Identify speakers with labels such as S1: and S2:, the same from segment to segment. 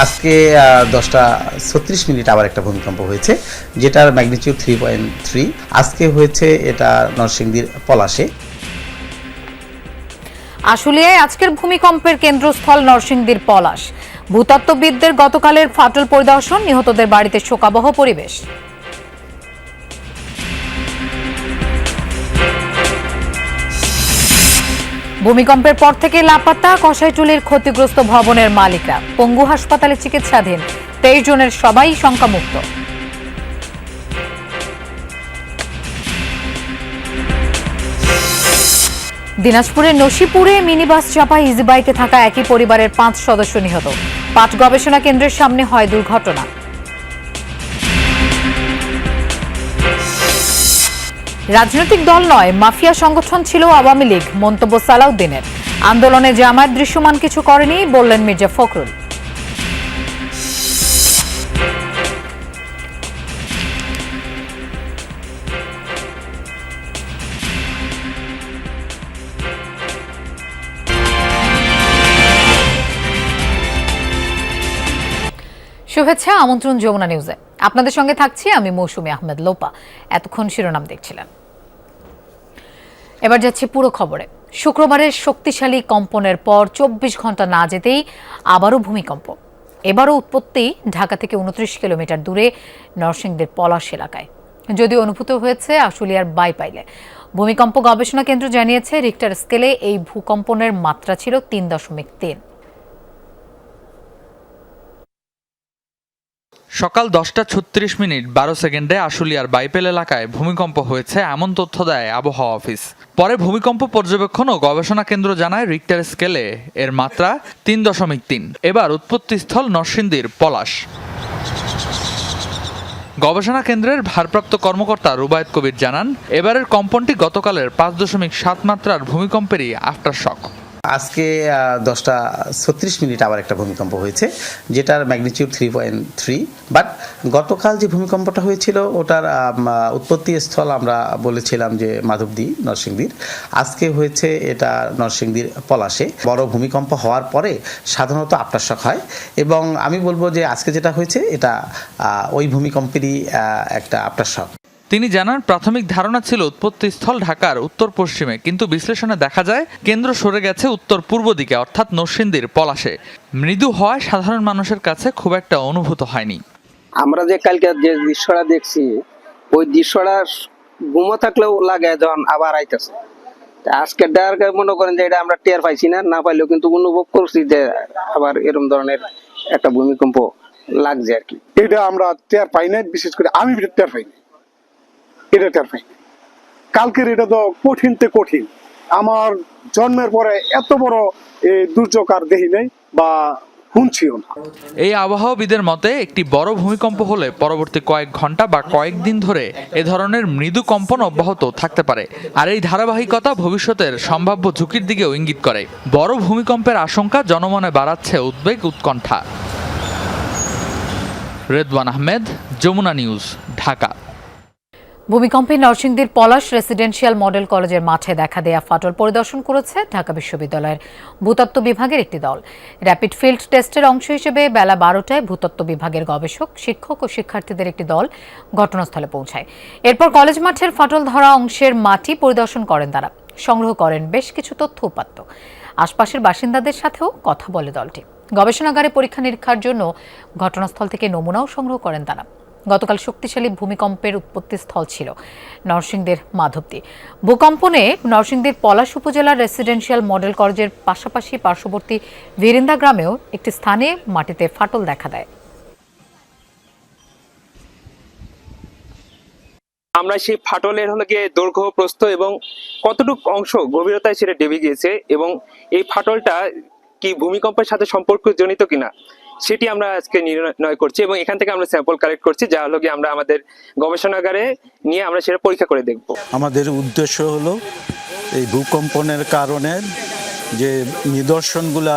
S1: আজকে 10:36 আবার একটা ভূমিকম্প হয়েছে, যেটার ম্যাগনিটিউড 3.3। আজকে হয়েছে এটা নরসিংদীর পলাশে।
S2: আশুলিয়ায় আজকের ভূমিকম্পের কেন্দ্রস্থল নরসিংদীর পলাশ। ভূতত্ত্ববিদদের গতকালের ফাটল পরিদর্শন, নিহতদের বাড়িতে শোকাবহ পরিবেশ। ভূমিকম্পের পর থেকে লাপাত্তা কষাইটুলির ক্ষতিগ্রস্ত ভবনের মালিকরা। পঙ্গু হাসপাতালে চিকিৎসাধীন 23 জনের সবাই শঙ্কামুক্ত। দিনাজপুরের নসিপুরে মিনিবাস চাপায় ইজি বাইকে থাকা একই পরিবারের 5 সদস্য নিহত। পাট গবেষণা কেন্দ্রের সামনে হয় দুর্ঘটনা। রাজনৈতিক দল নয়, মাফিয়া সংগঠন ছিল আওয়ামী লীগ, মন্তব্য সালাউদ্দিনের। আন্দোলনে জামায়াত দৃশ্যমান কিছু করেনি বললেন মির্জা ফখরুল। শুভেচ্ছা, আমন্ত্রণ যমুনা নিউজে। আপনাদের সঙ্গে থাকছি আমি মৌসুমী আহমেদ লোপা। এতক্ষণ শিরোনাম দেখছিলেন, এবার যাচ্ছে পুরো খবরে। শুক্রবারের শক্তিশালী কম্পনের পর 24 ঘন্টা না যেতেই আবারও ভূমিকম্প। এবারও উৎপত্তি ঢাকা থেকে 29 কিলোমিটার দূরে নরসিংদীর পলাশ এলাকায়, যদিও অনুভূত হয়েছে আশুলিয়ার বাইপাইলে। ভূমিকম্প গবেষণা কেন্দ্র জানিয়েছে রিক্টার স্কেলে এই ভূকম্পনের মাত্রা ছিল 3.3।
S3: সকাল 10:36 12 আশুলিয়ার বাইপেল এলাকায় ভূমিকম্প হয়েছে এমন তথ্য দেয় আবহাওয়া অফিস। পরে ভূমিকম্প পর্যবেক্ষণ ও গবেষণা কেন্দ্র জানায় রিক্টার স্কেলে এর মাত্রা 3.3। এবার উৎপত্তিস্থল নরসিংদীর পলাশ। গবেষণা কেন্দ্রের ভারপ্রাপ্ত কর্মকর্তা রুবায়েত কবির জানান, এবারের কম্পনটি গতকালের 5.7 মাত্রার ভূমিকম্পেরই আফটার শক।
S1: আজকে 10:36 আবার একটা ভূমিকম্প হয়েছে, যেটার ম্যাগনিটিউড 3.3। বাট গতকাল যে ভূমিকম্পটা হয়েছিল ওটার উৎপত্তি স্থল আমরা বলেছিলাম যে মাধবদী নরসিংদীর। আজকে হয়েছে এটা নরসিংদীর পলাশে। বড় ভূমিকম্প হওয়ার পরে সাধারণত আফটার শক হয়, এবং আমি বলবো যে আজকে যেটা হয়েছে এটা ওই ভূমিকম্পেরই একটা আফটার শক।
S3: তিনি জানান, প্রাথমিক ধারণা ছিল উৎপত্তিস্থল ঢাকার উত্তর পশ্চিমে, কিন্তু বিশ্লেষণে দেখা যায় কেন্দ্র সরে গেছে উত্তর পূর্ব দিকে, অর্থাৎ নরসিংদীর পলাশে। মৃদু হওয়ায় সাধারণ মানুষের কাছে খুব একটা অনুভূত হয়নি।
S4: আমরা যে কালকে যে দৃশ্যটা দেখছি, ওই দৃশ্যটা ঘুমো থাকলেও লাগে যখন আবার আইতেছে। আজকে মনে করেন যে এটা আমরা টের পাইছি না পাইলেও কিন্তু অনুভব করছি যে আবার এরকম ধরনের একটা ভূমিকম্প লাগছে আর কি।
S5: এটা আমরা টের পাই না, বিশেষ করে আমি টের পাইনি, এটা টের পাই। কালকের এটা তো কঠিন। আমার জন্মের পরে এত বড় দুর্যোগ আর দেখি নাই বা শুনছিও না।
S3: এই আবহাওয়াবিদের মতে, একটি বড় ভূমিকম্প হলে পরবর্তী কয়েক ঘন্টা বা কয়েকদিন ধরে এ ধরনের মৃদু কম্পন অব্যাহত থাকতে পারে, আর এই ধারাবাহিকতা ভবিষ্যতের সম্ভাব্য ঝুঁকির দিকেও ইঙ্গিত করে। বড় ভূমিকম্পের আশঙ্কা জনমনে বাড়াচ্ছে উদ্বেগ, উৎকণ্ঠা। রেদওয়ান আহমেদ, যমুনা নিউজ, ঢাকা।
S2: ভূমিকম্পে নরসিংদীর পলাশ রেসিডেন্সিয়াল মডেল কলেজের মাঠে দেখা দেয়া ফাটল পরিদর্শন করেছে ঢাকা বিশ্ববিদ্যালয়ের ভূতত্ত্ব বিভাগের একটি দল। র্যাপিড ফিল্ড টেস্টের অংশ হিসেবে বেলা 12টায় ভূতত্ত্ব বিভাগের গবেষক, শিক্ষক ও শিক্ষার্থীদের একটি দল ঘটনাস্থলে পৌঁছায়। এরপর কলেজ মাঠের ফাটল ধরা অংশের মাটি পরিদর্শন করেন তারা, সংগ্রহ করেন বেশ কিছু তথ্য উপাত্ত। আশপাশের বাসিন্দাদের সাথেও কথা বলে দলটি। গবেষণাগারে পরীক্ষা নিরীক্ষার জন্য ঘটনাস্থল থেকে নমুনাও সংগ্রহ করেন তারা। গতকাল শক্তিশালী ভূমিকম্পের উৎপত্তিস্থল ছিল নরসিংদীর মাধবদী। ভূকম্পনে নরসিংদীর পলাশ উপজেলার রেসিডেন্সিয়াল মডেল কলেজের পাশাপাশি পার্শ্ববর্তী ভিরিন্দা গ্রামেও একটি স্থানে মাটিতে ফাটল দেখা দেয়।
S6: আমরা সেই ফাটলের দৈর্ঘ্য, প্রস্থ এবং কতটুকু অংশ গভীরতায় সেটা ডেবে গিয়েছে এবং এই ফাটলটা কি ভূমিকম্পের সাথে সম্পর্কজনিত কিনা সেটি আমরা আজকে নির্ণয় করছি, এবং এখান থেকে আমরা স্যাম্পল কালেক্ট করছি, যা হলো আমরা আমাদের গবেষণাগারে নিয়ে আমরা সেটা পরীক্ষা করে দেখব।
S7: আমাদের উদ্দেশ্য হলো এই ভূকম্পনের কারণে যে নিদর্শনগুলা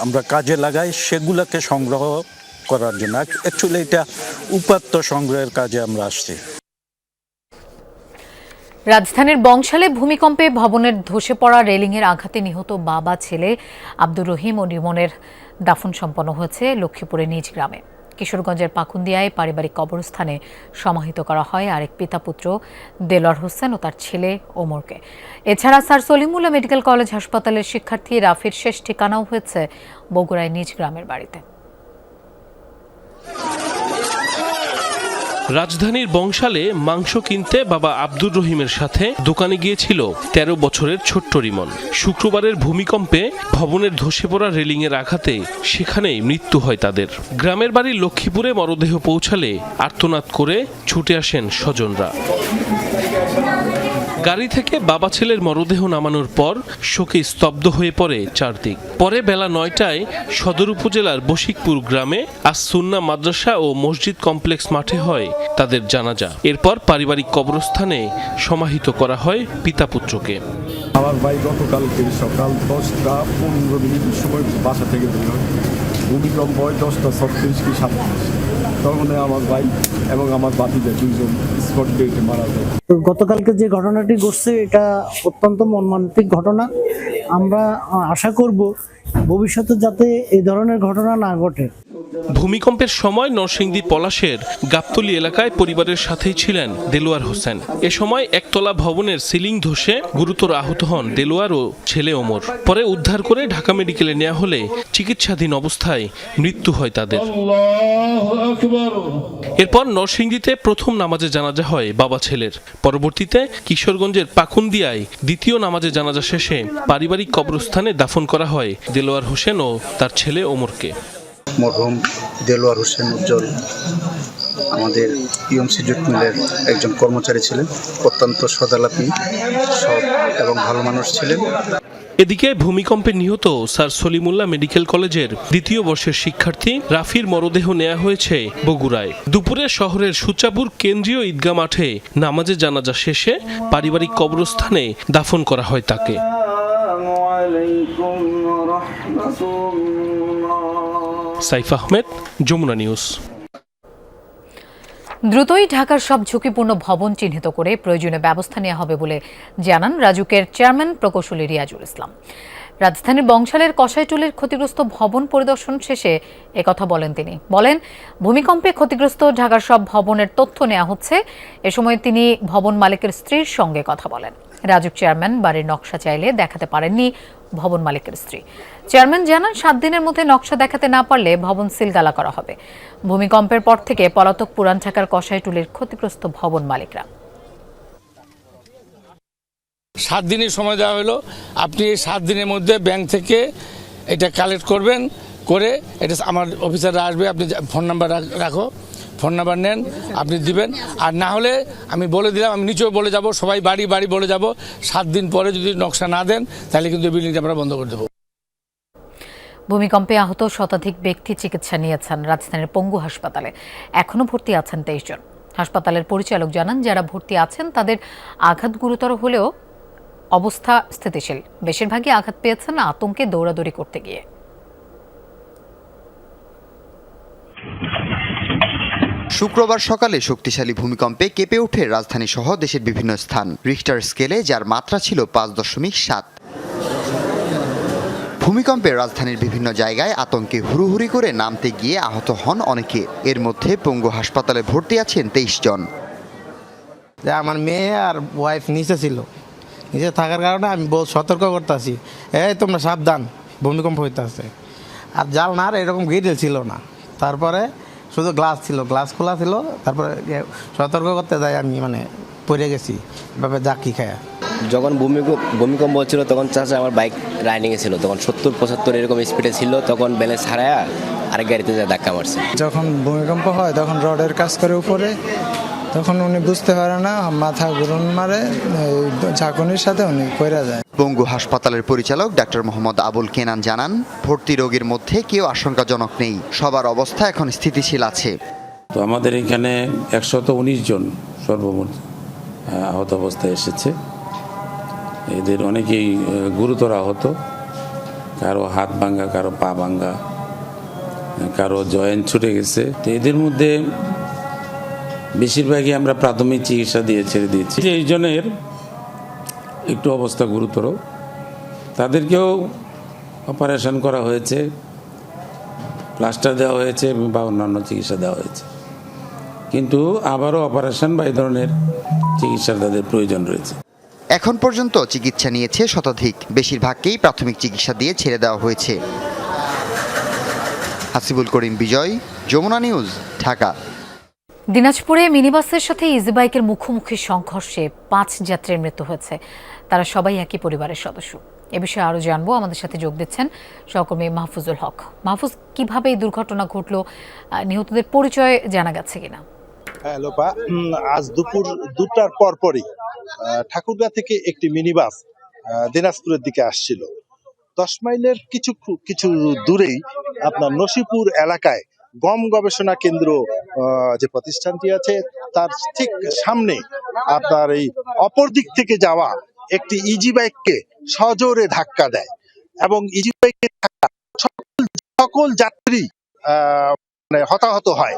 S7: আমরা কাজে লাগাই সেগুলোকে সংগ্রহ করার জন্য। অ্যাকচুয়ালি এটা উপাত্ত সংগ্রহের কাজে আমরা আসছি।
S2: রাজধানীর বংশালে ভূমিকম্পে ভবনের ধসে পড়া রেলিংয়ের আঘাতে নিহত বাবা ছেলে আব্দুর রহিম ও রিমনের দাফন সম্পন্ন হয়েছে লক্ষ্মীপুরের নিজ গ্রামে। কিশোরগঞ্জের পাকুন্দিয়ায় পারিবারিক কবরস্থানে সমাহিত করা হয় আরেক পিতা পুত্র দেলোয়ার হোসেন ও তার ছেলে ওমরকে। এছাড়া স্যার সলিমুল্লাহ মেডিকেল কলেজ হাসপাতালের শিক্ষার্থী রাফির শেষ ঠিকানাও হয়েছে বগুড়ায় নিজ গ্রামের বাড়িতে।
S8: রাজধানীর বংশালে মাংস কিনতে বাবা আব্দুর রহিমের সাথে দোকানে গিয়েছিল ১৩ বছরের ছোট্ট রিমন। শুক্রবারের ভূমিকম্পে ভবনের ধসে পড়া রেলিংয়ের আঘাতে সেখানেই মৃত্যু হয় তাদের। গ্রামের বাড়ি লক্ষ্মীপুরে মরদেহ পৌঁছালে আর্তনাদ করে ছুটে আসেন স্বজনরা। গাড়ি থেকে বাবা ছেলের মরদেহ নামানোর পর শোকে স্তব্ধ হয়ে পড়ে চারদিক। পরে বেলা ৯টায় সদর উপজেলার বশিকপুর গ্রামে আস-সুন্নাহ মাদ্রাসা ও মসজিদ কমপ্লেক্স মাঠে হয় তাদের জানাজা। এরপর পারিবারিক কবরস্থানে সমাহিত করা হয় পিতা পুত্রকে।
S9: আমার ভাই গতকালকে সকাল 10টা 15 মিনিটের সময় বাসা থেকে বের হয়। ভূমিকম্প হয় 10টা 36 কি 37। তখন আমার ভাই এবং আমার বাতিজা দুইজন স্পট ডেটে মারা যায়।
S10: তো গতকালকে যে ঘটনাটি ঘটছে এটা অত্যন্ত মর্মান্তিক ঘটনা। আমরা আশা করব ভবিষ্যতে যাতে এই ধরনের ঘটনা না ঘটে।
S8: ভূমিকম্পের সময় নরসিংদী পলাশের গাবতলী এলাকায় পরিবারের সাথেই ছিলেন দেলোয়ার হোসেন। এ সময় একতলা ভবনের সিলিং ধসে গুরুতর আহত হন দেলোয়ার ও ছেলে ওমর। পরে উদ্ধার করে ঢাকা মেডিকেলে নেওয়া হলে চিকিৎসাধীন অবস্থায় মৃত্যু হয় তাদের। এরপর নরসিংদীতে প্রথম নামাজে জানাজা হয় বাবা ছেলের। পরবর্তীতে কিশোরগঞ্জের পাকুন্দিয়ায় দ্বিতীয় নামাজে জানাজা শেষে পারিবারিক কবরস্থানে দাফন করা হয় দেলোয়ার হোসেন ও তার ছেলে ওমরকে।
S11: মরহুম দেলোয়ার হোসেন উজ্জ্বল আমাদের ইএমসি জুট মিলের একজন কর্মচারী ছিলেন। অত্যন্ত সদালাপী, সৎ এবং ভালো মানুষ ছিলেন।
S8: এদিকে ভূমিকম্পে নিহত স্যার সলিমুল্লাহ মেডিকেল কলেজের দ্বিতীয় বর্ষের শিক্ষার্থী রাফির মরদেহ নেওয়া হয়েছে বগুড়ায়। দুপুরে শহরের সুচাপুর কেন্দ্রীয় ঈদগাহ মাঠে নামাজে জানাজা শেষে পারিবারিক কবরস্থানে দাফন করা হয় তাকে। সাইফ আহমেদ, যমুনা নিউজ।
S2: দ্রুতই ঢাকার সব ঝুঁকিপূর্ণ ভবন চিহ্নিত করে প্রয়োজনীয় ব্যবস্থা নেওয়া হবে বলে জানান রাজুকের চেয়ারম্যান প্রকৌশলী রিয়াজুল ইসলাম। রাজধানীর বংশালের কসাইটুলির ক্ষতিগ্রস্ত ভবন পরিদর্শন শেষে একথা বলেন তিনি। বলেন, ভূমিকম্পে ক্ষতিগ্রস্ত ঢাকার সব ভবনের তথ্য নেওয়া হচ্ছে। এ সময় তিনি ভবন মালিকের স্ত্রীর সঙ্গে কথা বলেন। রাজুক চেয়ারম্যান বাড়ির নকশা চাইলে দেখাতে পারেননি ভবন মালিকের স্ত্রী। চেয়ারম্যান জানান, 7 দিনের মধ্যে নকশা দেখাতে না পারলে ভবন সিলগালা করা হবে। ভূমিকম্পের পর থেকে পলাতক পুরান ঢাকার কসাইটুলির ক্ষতিগ্রস্ত ভবন মালিকরা।
S12: 7 দিনের সময় দেওয়া হলো। আপনি এই 7 দিনের মধ্যে ব্যাংক থেকে এটা কালেক্ট করবেন, করে এটা আমার অফিসাররা আসবে। আপনি ফোন নাম্বার রাখো, ফোন নাম্বার নেন, আপনি দিবেন। আর না হলে আমি বলে দিলাম, আমি নিচেও বলে যাব, সবাই বাড়ি বাড়ি বলে যাব, 7 দিন পরে যদি নকশা না দেন তাহলে কিন্তু বিল্ডিংটা আমরা বন্ধ করে দেবো।
S2: ভূমিকম্পে আহত শতাধিক ব্যক্তি চিকিৎসা নিয়েছেন রাজধানীর পঙ্গু হাসপাতালে। এখনও ভর্তি আছেন 23 জন। হাসপাতালের পরিচালক জানান, যারা ভর্তি আছেন তাদের আঘাত গুরুতর হলেও অবস্থা স্থিতিশীল। বেশিরভাগই আঘাত পেয়েছেন আতঙ্কে দৌড়াদৌড়ি করতে গিয়ে।
S13: শুক্রবার সকালে শক্তিশালী ভূমিকম্পে কেঁপে ওঠে রাজধানী সহ দেশের বিভিন্ন স্থান। রিখটার স্কেলে যার মাত্রা ছিল 5.7। ভূমিকম্পে রাজধানীর বিভিন্ন জায়গায় আতঙ্কে হুড়োহুড়ি করে নামতে গিয়ে আহত হন অনেকে। এর মধ্যে পঙ্গু হাসপাতালে ভর্তি আছেন 23 জন।
S14: আমার মেয়ে আর ওয়াইফ নিচে ছিল, নিচে থাকার কারণে আমি বহু সতর্ক করতেছি, এই তোমরা সাবধান, ভূমিকম্প হইতে আছে। আর জানলার এরকম গ্রিল ছিল না, তারপরে শুধু গ্লাস ছিল, গ্লাস খোলা ছিল। তারপরে সতর্ক করতে যাই আমি পড়ে গেছি এভাবে জাকি খায়া।
S15: যখন ভূমিকম্প হচ্ছিল তখন চাচা আমার বাইক রাইডিংয়ে ছিল, তখন 70-75 এরকম স্পিডে ছিল। তখন ব্যালেন্স হারায়া আরেক গাড়িতে যায় ধাক্কা মারছে।
S16: যখন ভূমিকম্প হয় তখন রডের কাজ করে উপরে, তখন উনি বুঝতে পারে না, মাথা ঘুরন মারে, ঝাঁকুনির সাথে উনি কইরা যায়।
S13: পঙ্গু হাসপাতালের পরিচালক ডাক্তার মোহাম্মদ আবুল কেনান জানান, ভর্তি রোগীর মধ্যে কেউ আশঙ্কাজনক নেই, সবার অবস্থা এখন স্থিতিশীল আছে।
S17: তো আমাদের এখানে 119 জন সর্বমোট আহত অবস্থায় এসেছে। এদের অনেকেই গুরুতর আহত, কারো হাত ভাঙ্গা, কারো পা ভাঙ্গা, কারো জয়েন্ট ছুটে গেছে। তো এদের মধ্যে বেশিরভাগই আমরা প্রাথমিক চিকিৎসা দিয়ে ছেড়ে দিয়েছি। এই জনের একটু অবস্থা গুরুতর, তাদেরকেও অপারেশন করা হয়েছে, প্লাস্টার দেওয়া হয়েছে বা অন্যান্য চিকিৎসা দেওয়া হয়েছে, কিন্তু আবারও অপারেশন বা এই ধরনের চিকিৎসার তাদের প্রয়োজন রয়েছে।
S13: এখন পর্যন্ত চিকিৎসা নিয়েছে শতাধিক, বেশিরভাগকেই প্রাথমিক চিকিৎসা দিয়ে ছেড়ে দেওয়া হয়েছে। হাসিবুল করিম বিজয়, যমুনা নিউজ, ঢাকা।
S2: দিনাজপুরে মিনিবাসের সাথে ইজি বাইকের মুখোমুখি সংঘর্ষে 5 যাত্রীর মৃত্যু হয়েছে। তারা সবাই একই পরিবারের সদস্য। এ বিষয়ে আরো জানবো, আমাদের সাথে যোগ দিচ্ছেন সহকর্মী মাহফুজুল হক। মাহফুজ, কিভাবে এই দুর্ঘটনা ঘটলো, নিহতদের পরিচয় জানা গেছে কিনা?
S18: হ্যাঁ লোপা, আজ দুপুর 2টার পরপরই ঠাকুরগাঁ থেকে একটি মিনিবাস দিনাজপুরের দিকে আসছিল। 10 মাইলের কিছু দূরেই আপনার নসিপুর এলাকায় গম গবেষণা কেন্দ্র যে প্রতিষ্ঠানটি আছে তার ঠিক সামনে আপনার এই অপর দিক থেকে যাওয়া একটি ইজি বাইককে সজোরে ধাক্কা দেয় এবং ইজি বাইকে সকল যাত্রী হতাহত হয়।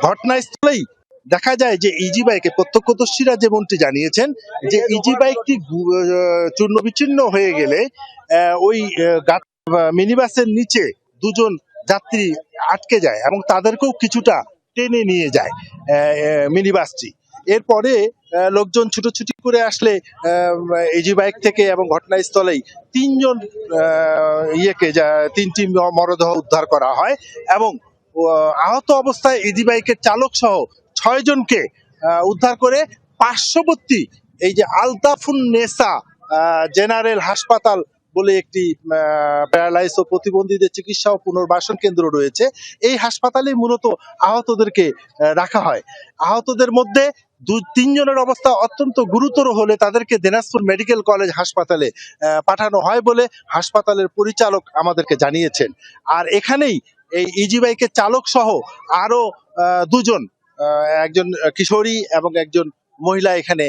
S18: ঘটনাস্থলেই দেখা যায় যে ইজি বাইকে প্রত্যক্ষদর্শীরা যেমনটি জানিয়েছেন যে ইজি বাইকটি চূর্ণ বিচ্ছিন্ন হয়ে গেলে ওই মিনিবাসের নিচে 2জন যাত্রী আটকে যায় এবং তাদেরকেও কিছুটা টেনে নিয়ে যায় মিনিবাসটি। এরপরে লোকজন ছুটোছুটি করে আসলে ইজি বাইক থেকে এবং ঘটনাস্থলেই 3জন তিনটি মরদেহ উদ্ধার করা হয় এবং আহত অবস্থায় ইজি বাইকের চালক সহ 6 জনকে উদ্ধার করে পার্শ্ববর্তী এই যে আলতাফুন নেসা জেনারেল হাসপাতাল বলে একটি প্যারালাইজ ও প্রতিবন্ধীদের চিকিৎসা ও পুনর্বাসন কেন্দ্র রয়েছে, এই হাসপাতালে মূলত আহতদেরকে রাখা হয়। আহতদের মধ্যে 2-3 জনের অবস্থা অত্যন্ত গুরুতর হলে তাদেরকে দিনাজপুর মেডিকেল কলেজ হাসপাতালে পাঠানো হয় বলে হাসপাতালের পরিচালক আমাদেরকে জানিয়েছেন। আর এখানেই এই ইজি বাইকের চালক সহ আরো 2জন, একজন কিশোরী এবং একজন মহিলা এখানে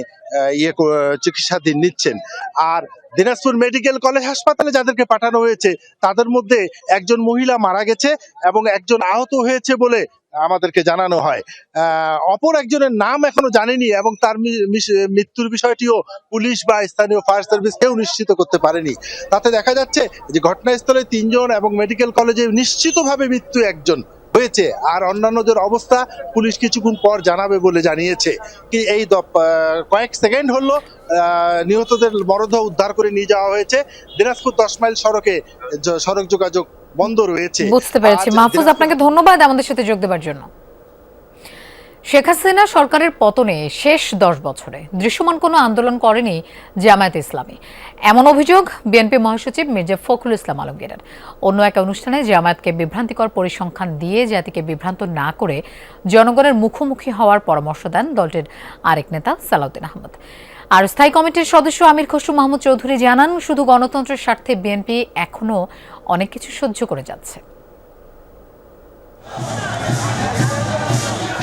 S18: চিকিৎসাধীন নিচ্ছেন। আর দিনাজপুর মেডিকেল কলেজ হাসপাতালে যাদেরকে পাঠানো হয়েছে তাদের মধ্যে একজন মহিলা মারা গেছে এবং একজন আহত হয়েছে বলে আমাদেরকে জানানো হয়। অপর একজনের নাম এখনো জানেনি এবং তার মৃত্যুর বিষয়টিও পুলিশ বা স্থানীয় ফায়ার সার্ভিস কেউ নিশ্চিত করতে পারেনি। তাতে দেখা যাচ্ছে যে ঘটনাস্থলে 3 জন এবং মেডিকেল কলেজে নিশ্চিতভাবে মৃত্যু 1 জন হয়েছে। আর অন্যান্যদের অবস্থা পুলিশ কিছুক্ষণ পর জানাবে বলে জানিয়েছে। কি এই কয়েক সেকেন্ড হলো নিহতদের মরদেহ উদ্ধার করে নিয়ে যাওয়া হয়েছে। দিনাজপুর 10 মাইল সড়কে সড়ক যোগাযোগ বন্ধ রয়েছে।
S2: বুঝতে পেরেছি মাহফুজ, আপনাকে ধন্যবাদ আমাদের সাথে যোগ দেওয়ার জন্য। শেখ হাসিনা সরকারের পতনে শেষ 10 বছরে দৃশ্যমান কোনো আন্দোলন করেনি জামায়াত ইসলামী, এমন অভিযোগ বিএনপি মহাসচিব মির্জা ফখরুল ইসলাম আলমগীরের। অন্য এক অনুষ্ঠানে জামায়াতকে বিভ্রান্তিকর পরিসংখ্যান দিয়ে জাতিকে বিভ্রান্ত না করে জনগণের মুখোমুখি হওয়ার পরামর্শ দেন দলটির আরেক নেতা সালাউদ্দিন আহমদ। আর স্থায়ী কমিটির সদস্য আমির খসরু মাহমুদ চৌধুরী জানান, শুধু গণতন্ত্রের স্বার্থে বিএনপি এখনো অনেক কিছু সহ্য করে যাচ্ছে।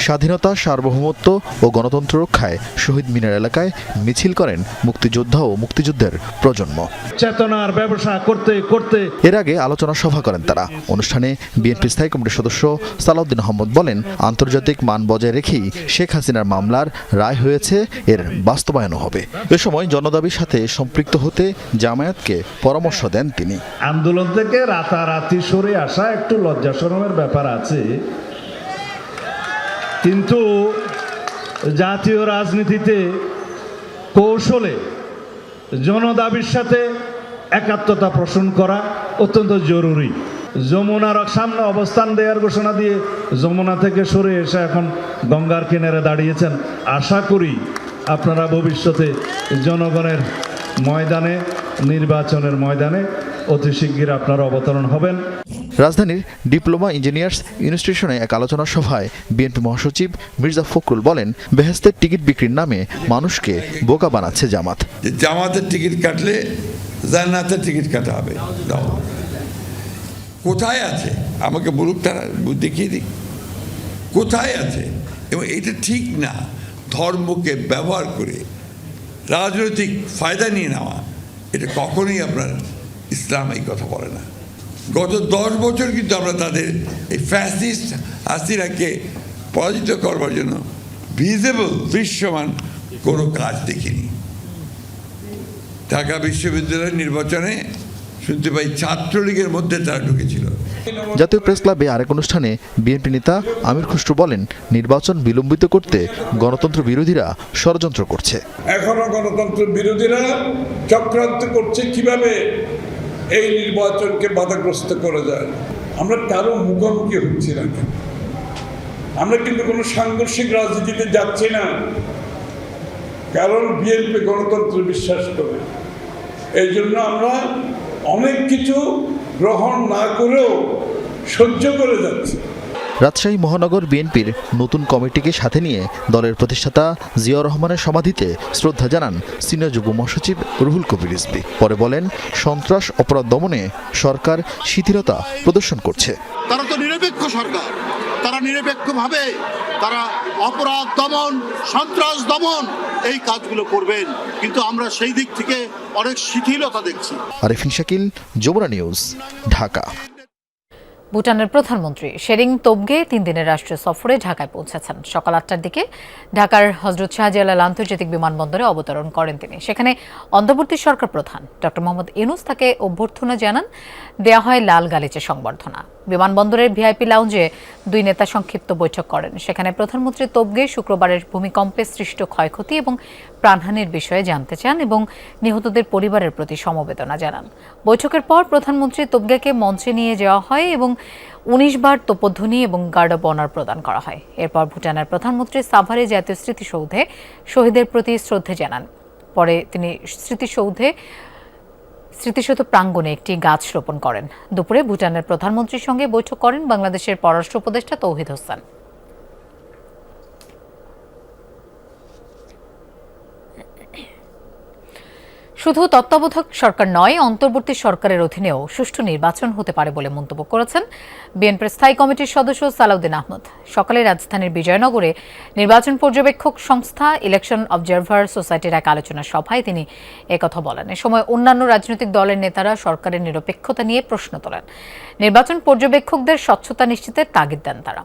S19: স্বাধীনতা, সার্বভৌমত্ব ও গণতন্ত্র রক্ষায় শহীদ মিনার এলাকায় মিছিল করেন মুক্তিযোদ্ধা ও মুক্তিযুদ্ধের প্রজন্ম।
S20: চেতনার ব্যবসা করতে করতে
S19: এর আগে আলোচনা সভা করেন তারা। অনুষ্ঠানে বিএনপি স্থায়ী কমিটির সদস্য সালাউদ্দিন আহমদ বলেন, আন্তর্জাতিক মান বজায় রেখেই শেখ হাসিনার মামলার রায় হয়েছে, এর বাস্তবায়নও হবে। এ সময় জনদাবির সাথে সম্পৃক্ত হতে জামায়াতকে পরামর্শ দেন তিনি।
S20: আন্দোলন থেকে রাতারাতি সরে আসা একটু লজ্জা শরমের ব্যাপার আছে, কিন্তু জাতীয় রাজনীতিতে কৌশলে জনদাবির সাথে একাত্মতা পোষণ করা অত্যন্ত জরুরি। যমুনার সামনে অবস্থান দেওয়ার ঘোষণা দিয়ে যমুনা থেকে সরে এসে এখন গঙ্গার কিনারে দাঁড়িয়েছেন। আশা করি আপনারা ভবিষ্যতে জনগণের ময়দানে, নির্বাচনের ময়দানে অতি শিগগির আপনারা অবতরণ হবেন।
S19: রাজধানীর ডিপ্লোমা ইঞ্জিনিয়ার্স ইনস্টিটিউশনে এক আলোচনা সভায় বিএনপি মহাসচিব মির্জা ফখরুল বলেন, বেহেশতের টিকিট বিক্রির নামে মানুষকে বোকা বানাচ্ছে জামাত।
S21: জামাতের টিকিট কাটলে জান্নাতের টিকিট কাটা হবে। কোথায় আছে আমাকে বলুক, তারা দেখিয়ে দিক কোথায় আছে। এবং এটা ঠিক না, ধর্মকে ব্যবহার করে রাজনৈতিক ফায়দা নিয়ে নেওয়া, এটা কখনোই আপনার ইসলাম এই কথা বলে না। গত 10 বছর কিন্তু আমরা তাদের এই ফ্যাসিস্ট হাসিনাকে পরাজিত করবার জন্য ভিজিবল দৃশ্যমান কোনো কাজ দেখিনি। ঢাকা বিশ্ববিদ্যালয়ের নির্বাচনে শুনতে পাই ছাত্রলীগের মধ্যে তারা ঢুকেছিল।
S19: জাতীয় প্রেস ক্লাবে আরেক অনুষ্ঠানে বিএনপি নেতা আমির খুসরো বলেন, নির্বাচন বিলম্বিত করতে গণতন্ত্র বিরোধীরা ষড়যন্ত্র করছে।
S21: এখনো গণতন্ত্র বিরোধীরা চক্রান্ত করছে কিভাবে এই নির্বাচনকে বাধাগ্রস্ত করা যায়। আমরা কারো মুখোমুখি হচ্ছি না, আমরা কিন্তু কোনো সাংঘর্ষিক রাজনীতিতে যাচ্ছি না, কারণ বিএনপি গণতন্ত্রে বিশ্বাস করে। এই জন্য আমরা অনেক কিছু গ্রহণ না করেও সহ্য করে যাচ্ছি।
S19: রাজশাহী মহানগর বিএনপির নতুন কমিটিকে সাথে নিয়ে দলের প্রতিষ্ঠাতা জিয়াউর রহমানের সমাধিতে শ্রদ্ধা জানান সিনিয়র যুগ্ম মহাসচিব রুহুল কবির রিজভী। পরে বলেন, সন্ত্রাস অপরাধ দমনে সরকার শিথিলতা প্রদর্শন করছে।
S1: তারা তো নিরপেক্ষ সরকার, তারা নিরপেক্ষভাবে তারা অপরাধ দমন, সন্ত্রাস দমন এই কাজগুলো করবেন, কিন্তু আমরা সেই দিক থেকে অনেক শিথিলতা দেখছি।
S19: আরিফিন শাকিল, যমুনা নিউজ, ঢাকা।
S2: ভুটানের প্রধানমন্ত্রী শেরিং তোবগে 3 দিনের রাষ্ট্রীয় সফরে ঢাকায় পৌঁছেছেন। সকাল 8টার দিকে ঢাকার হযরত শাহজালাল আন্তর্জাতিক বিমানবন্দরে অবতরণ করেন তিনি। সেখানে অন্তর্বর্তী সরকার প্রধান ডক্টর মোহাম্মদ ইউনূস তাকে অভ্যর্থনা জানান, দেয়া হয় লাল গালিচা সংবর্ধনা। বিমানবন্দরের ভিআইপি লাউঞ্জে দুই নেতা সংক্ষিপ্ত বৈঠক করেন। সেখানে প্রধানমন্ত্রী তোবগে শুক্রবারের ভূমিকম্পে সৃষ্ট ক্ষয়ক্ষতি এবং প্রাণহানির বিষয়ে জানতে চান এবং নিহতদের পরিবারের প্রতি সমবেদনা জানান। বৈঠকের পর প্রধানমন্ত্রী তোবগেকে মঞ্চে নিয়ে যাওয়া হয় এবং 19 বার তোপধ্বনি এবং গার্ড অব অনার প্রদান করা হয়। এরপর ভুটানের প্রধানমন্ত্রী সাভারে জাতীয় স্মৃতিসৌধে শহীদের প্রতি শ্রদ্ধা জানান। পরে তিনি স্মৃতিসৌধ প্রাঙ্গণে একটি গাছ রোপণ করেন। দুপুরে ভুটানের প্রধানমন্ত্রীর সঙ্গে বৈঠক করেন বাংলাদেশের পররাষ্ট্র উপদেষ্টা তৌহিদ হোসেন। শুধু তত্ত্বাবধায়ক সরকার নয়, অন্তর্বর্তী সরকারের অধীনেও সুষ্ঠু নির্বাচন হতে পারে বলে মন্তব্য করেছেন বিএনপির স্থায়ী কমিটির সদস্য সালাউদ্দিন আহমদ। সকালে রাজধানীর বিজয়নগরে নির্বাচন পর্যবেক্ষক সংস্থা ইলেকশন অবজারভার সোসাইটির এক আলোচনা সভায় তিনি একথা বলেন। এ সময় অন্যান্য রাজনৈতিক দলের নেতারা সরকারের নিরপেক্ষতা নিয়ে প্রশ্ন তোলেন। নির্বাচন পর্যবেক্ষকদের স্বচ্ছতা নিশ্চিতের তাগিদ দেন তারা।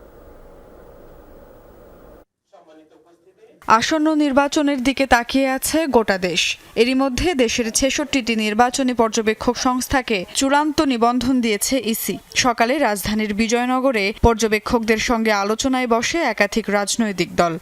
S22: আসন্ন নির্বাচনের দিকে তাকিয়ে আছে গোটা দেশ। এরই মধ্যে দেশের 66টি নির্বাচনী পর্যবেক্ষক সংস্থাকে চূড়ান্ত নিবন্ধন দিয়েছে ইসি। সকালে রাজধানীর বিজয়নগরে পর্যবেক্ষকদের সঙ্গে আলোচনায় বসে একাধিক রাজনৈতিক দল।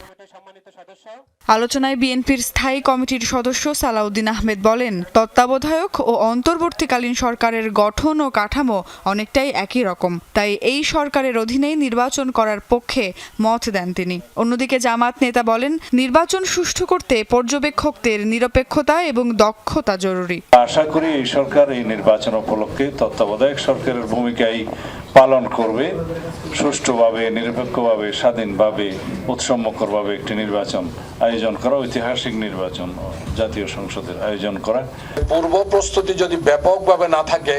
S22: আলোচনায় বিএনপির স্থায়ী কমিটির সদস্য সালাউদ্দিন আহমেদ বলেন, তত্ত্বাবধায়ক ও অন্তর্বর্তীকালীন সরকারের গঠন ও কাঠামো অনেকটাই একই রকম, তাই এই সরকারের অধীনেই নির্বাচন করার পক্ষে মত দেন তিনি। অন্যদিকে জামাত নেতা বলেন, নির্বাচন সুষ্ঠু করতে পর্যবেক্ষকদের নিরপেক্ষতা এবং দক্ষতা জরুরি।
S23: আশা করি এই সরকার এই নির্বাচন উপলক্ষে তত্ত্বাবধায়ক সরকারের ভূমিকাই পালন করবে, সুষ্ঠুভাবে, নিরপেক্ষভাবে, স্বাধীনভাবে, উৎসবমুখরভাবে একটি নির্বাচন আয়োজন করা, ঐতিহাসিক নির্বাচন জাতীয় সংসদের আয়োজন করা।
S24: পূর্ব প্রস্তুতি যদি ব্যাপকভাবে না থাকে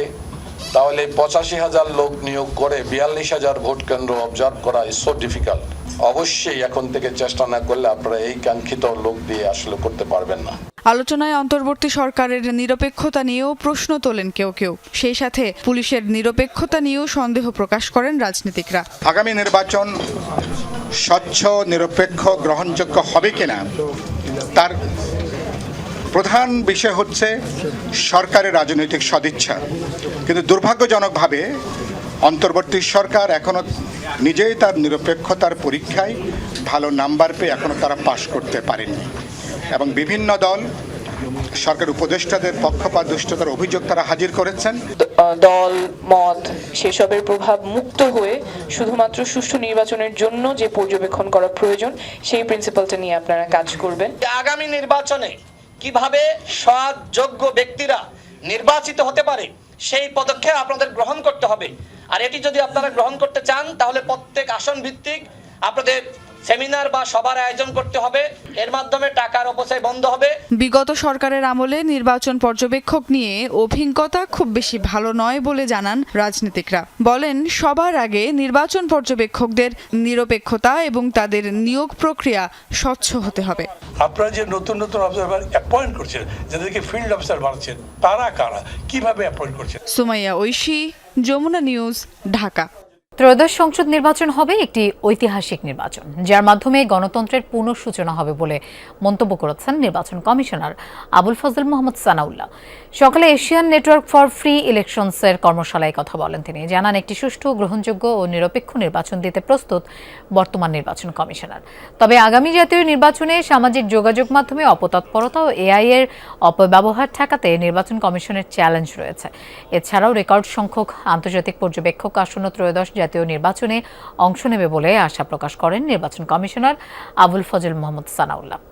S24: তাহলে 85,000 লোক নিয়োগ করে 42,000 ভোট কেন্দ্র অবজার্ভ করা ইজ সো ডিফিকাল্ট। অবশ্যই এখন থেকে চেষ্টা না করলে আপনারা এই কাঙ্ক্ষিত লোক দিয়ে আসলে করতে পারবেন না।
S22: আলোচনায় অন্তর্বর্তী সরকারের নিরপেক্ষতা নিয়েও প্রশ্ন তোলেন কেউ কেউ। সেই সাথে পুলিশের নিরপেক্ষতা নিয়েও সন্দেহ প্রকাশ করেন রাজনীতিকরা।
S1: আগামী নির্বাচন স্বচ্ছ, নিরপেক্ষ, গ্রহণযোগ্য হবে কিনা তার প্রধান বিষয় হচ্ছে সরকারের রাজনৈতিক সদিচ্ছা। কিন্তু দুর্ভাগ্যজনকভাবে অন্তর্বর্তী সরকার এখনো নিজেই তার নিরপেক্ষতার পরীক্ষায় ভালো নাম্বার পেয়ে এখনো তারা পাশ করতে পারেনি এবং বিভিন্ন দল সরকার উপদেষ্টাদের পক্ষপাত দুষ্টতার অভিযোগ তারা হাজির করেছেন।
S25: দল মত সেসবের প্রভাব মুক্ত হয়ে শুধুমাত্র সুষ্ঠু নির্বাচনের জন্য যে পর্যবেক্ষণ করা প্রয়োজন সেই প্রিন্সিপালটা নিয়ে আপনারা কাজ করবেন।
S26: আগামী নির্বাচনে কিভাবে সৎ যোগ্য ব্যক্তিরা নির্বাচিত হতে পারে সেই পদক্ষেপ আপনাদের গ্রহণ করতে হবে। আর এটি যদি আপনারা গ্রহণ করতে চান তাহলে প্রত্যেক আসন ভিত্তিক আপনাদের সেমিনার বা সভার আয়োজন করতে হবে। এর মাধ্যমে টাকার অপচয় বন্ধ হবে।
S22: বিগত সরকারের আমলে নির্বাচন পর্যবেক্ষক নিয়ে অভিজ্ঞতা খুব বেশি ভালো নয় বলে জানান রাজনীতিকরা। বলেন, সবার আগে নির্বাচন পর্যবেক্ষকদের নিরপেক্ষতা এবং তাদের নিয়োগ প্রক্রিয়া স্বচ্ছ হতে হবে।
S27: আপনারা যে নতুন নতুন অবজারভার অ্যাপয়েন্ট করছেন, যাদেরকে ফিল্ড অফিসার বানাচ্ছেন, তারা কারা, কিভাবে অ্যাপয়েন্ট করছেন?
S22: সুমাইয়া ঐশী, যমুনা নিউজ, ঢাকা।
S2: ত্রয়োদশ সংসদ নির্বাচন হবে একটি ঐতিহাসিক নির্বাচন, যার মাধ্যমে গণতন্ত্রের পুনঃসূচনা হবে বলে মন্তব্য করেছেন নির্বাচন কমিশনার আবুল ফজল মোহাম্মদ সানাউল্লাহ। সকালে এশিয়ান নেটওয়ার্ক ফর ফ্রি ইলেকশনসের কর্মশালায় কথা বলেন তিনি। জানান, একটি সুষ্ঠু, গ্রহণযোগ্য ও নিরপেক্ষ নির্বাচন দিতে প্রস্তুত বর্তমান নির্বাচন কমিশনার। তবে আগামী জাতীয় নির্বাচনে সামাজিক যোগাযোগ মাধ্যমে অপতৎপরতা ও এআই এর অপব্যবহার ঠেকাতে নির্বাচন কমিশনের চ্যালেঞ্জ রয়েছে। এছাড়াও রেকর্ড সংখ্যক আন্তর্জাতিক পর্যবেক্ষক আসন্ন ত্রয়োদশ জাতীয় নির্বাচনে অংশ নেবে বলে আশা প্রকাশ করেন নির্বাচন কমিশনার আবুল ফজল মোহাম্মদ সানাউল্লাহ।